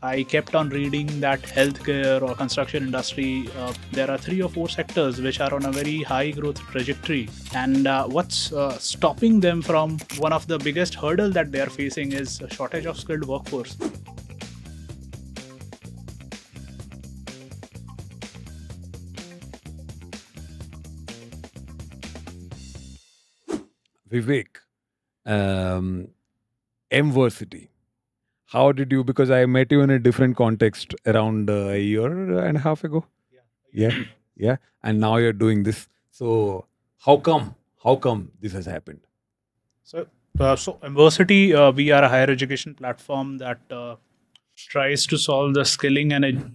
I kept on reading that healthcare or construction industry, there are 3 or 4 sectors which are on a very high growth trajectory. And what's stopping them from one of the biggest hurdle that they are facing is a shortage of skilled workforce. Vivek, Emversity. How did you? Because I met you in a different context around a year and a half ago. Yeah, yeah. And now you're doing this. So how come? How come this has happened? So Emversity, we are a higher education platform that tries to solve the skilling and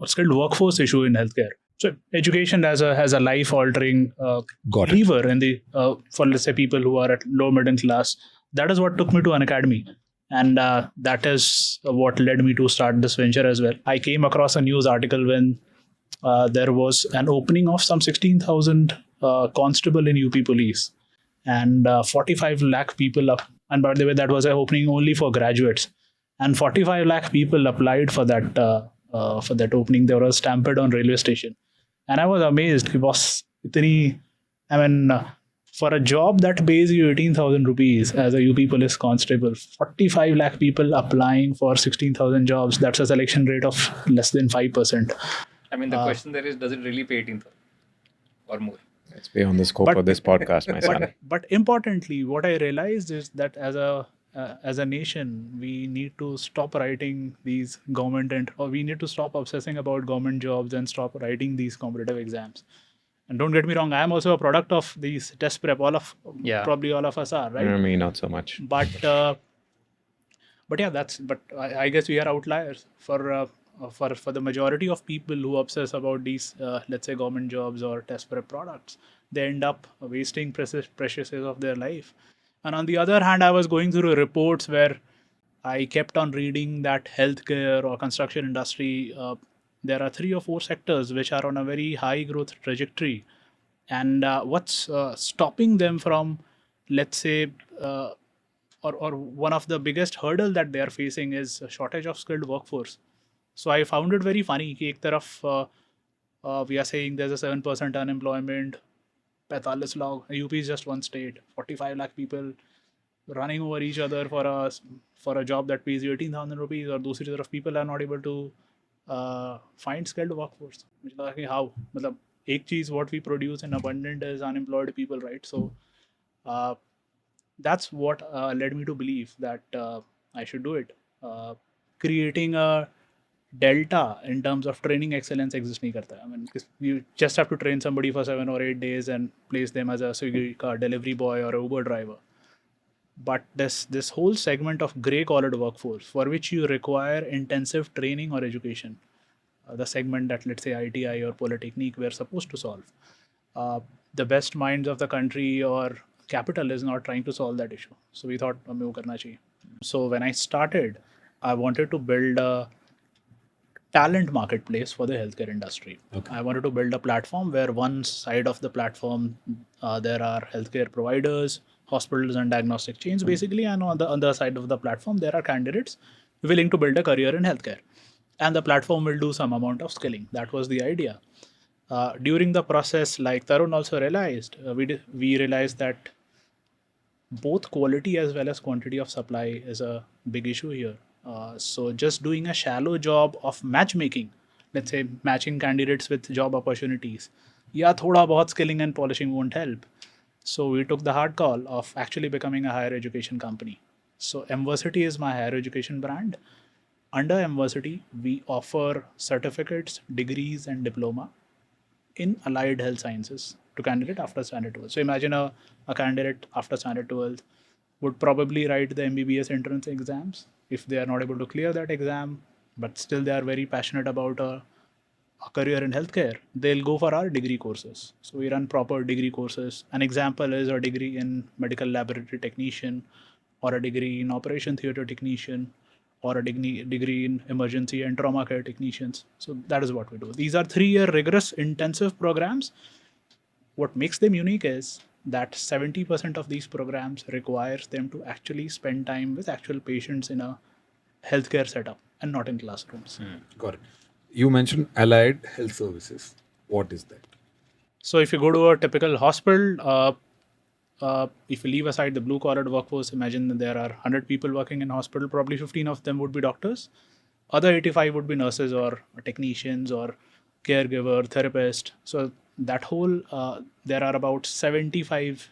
skilled workforce issue in healthcare. So education has a life altering Got it. lever in the for, let's say, people who are at low middle class. That is what took me to an academy, and that is what led me to start this venture as well. I came across a news article when there was an opening of some 16,000 constable in UP police, and 45 lakh people up. And by the way, that was an opening only for graduates, and 45 lakh people applied for that opening. There was stampede on railway station, and I was amazed. It was itni, I mean, for a job that pays you 18,000 rupees as a UP police constable, 45 lakh people applying for 16,000 jobs. That's a selection rate of less than 5%. I mean, the question there is, does it really pay 18,000 or more? Let's be on the scope of this podcast, my son. But importantly, what I realized is that as a nation, we need to stop writing these or we need to stop obsessing about government jobs and stop writing these competitive exams. And don't get me wrong, I am also a product of these test prep. Probably all of us are, right? Me, not so much. But yeah, I guess we are outliers for the majority of people who obsess about these, let's say, government jobs or test prep products. They end up wasting precious years of their life. And on the other hand, I was going through reports where I kept on reading that healthcare or construction industry, there are 3 or 4 sectors which are on a very high growth trajectory. And what's stopping them from, let's say, or one of the biggest hurdle that they are facing is a shortage of skilled workforce. So I found it very funny कि एक तरफ we are saying there's a 7% unemployment, 45 lakh, UP is just one state, 45 lakh people running over each other for a job that pays you 18,000 rupees, और दूसरी तरफ people are not able to find skilled workforce. मुझे लगा कि how, मतलब एक चीज़ what we produce in abundant is unemployed people, right? So that's what led me to believe that I should do it. Creating a delta in terms of training excellence exist nahi karta. I mean, you just have to train somebody for 7 or 8 days and place them as a Swiggy car delivery boy or a Uber driver. But this whole segment of grey collared workforce for which you require intensive training or education, the segment that, let's say, ITI or Polytechnique were supposed to solve, the best minds of the country or capital is not trying to solve that issue. So we thought हमें वो करना चाहिए. So when I started, I wanted to build a talent marketplace for the healthcare industry. Okay. I wanted to build a platform where one side of the platform there are healthcare providers, hospitals and diagnostic chains basically, and on the other side of the platform there are candidates willing to build a career in healthcare, and the platform will do some amount of skilling. That was the idea. During the process, like Tarun also realized, we realized that both quality as well as quantity of supply is a big issue here. So just doing a shallow job of matchmaking, let's say matching candidates with job opportunities, thoda bahut skilling and polishing won't help. So we took the hard call of actually becoming a higher education company. So Emversity is my higher education brand. Under Emversity, we offer certificates, degrees and diploma in allied health sciences to candidate after standard 12. So imagine a candidate after standard 12 would probably write the MBBS entrance exams. If they are not able to clear that exam, but still they are very passionate about a career in healthcare, they'll go for our degree courses. So we run proper degree courses. An example is a degree in medical laboratory technician, or a degree in operation theatre technician, or a degree in emergency and trauma care technicians. So that is what we do. These are 3-year rigorous intensive programs. What makes them unique is that 70% of these programs requires them to actually spend time with actual patients in a healthcare setup. and not in classrooms. Got it. You mentioned allied health services. What is that? So if you go to a typical hospital, if you leave aside the blue collar workforce, imagine that there are 100 people working in hospital, probably 15 of them would be doctors. Other 85 would be nurses or technicians or caregiver, therapist. So that whole, there are about 75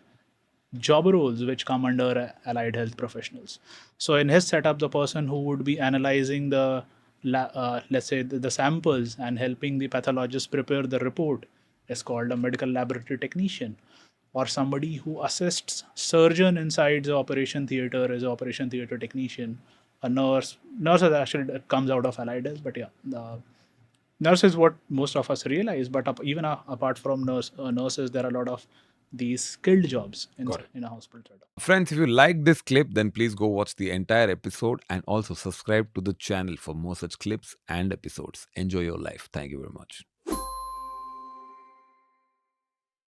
job roles which come under allied health professionals. So in his setup, the person who would be analyzing the, let's say the samples and helping the pathologist prepare the report is called a medical laboratory technician, or somebody who assists surgeon inside the operation theater is an operation theater technician. A nurse is actually it comes out of allied health, but yeah, the nurse is what most of us realize. But even apart from nurses, there are a lot of these skilled jobs in a hospital setup. Friends, if you like this clip, then please go watch the entire episode and also subscribe to the channel for more such clips and episodes. Enjoy your life. Thank you very much.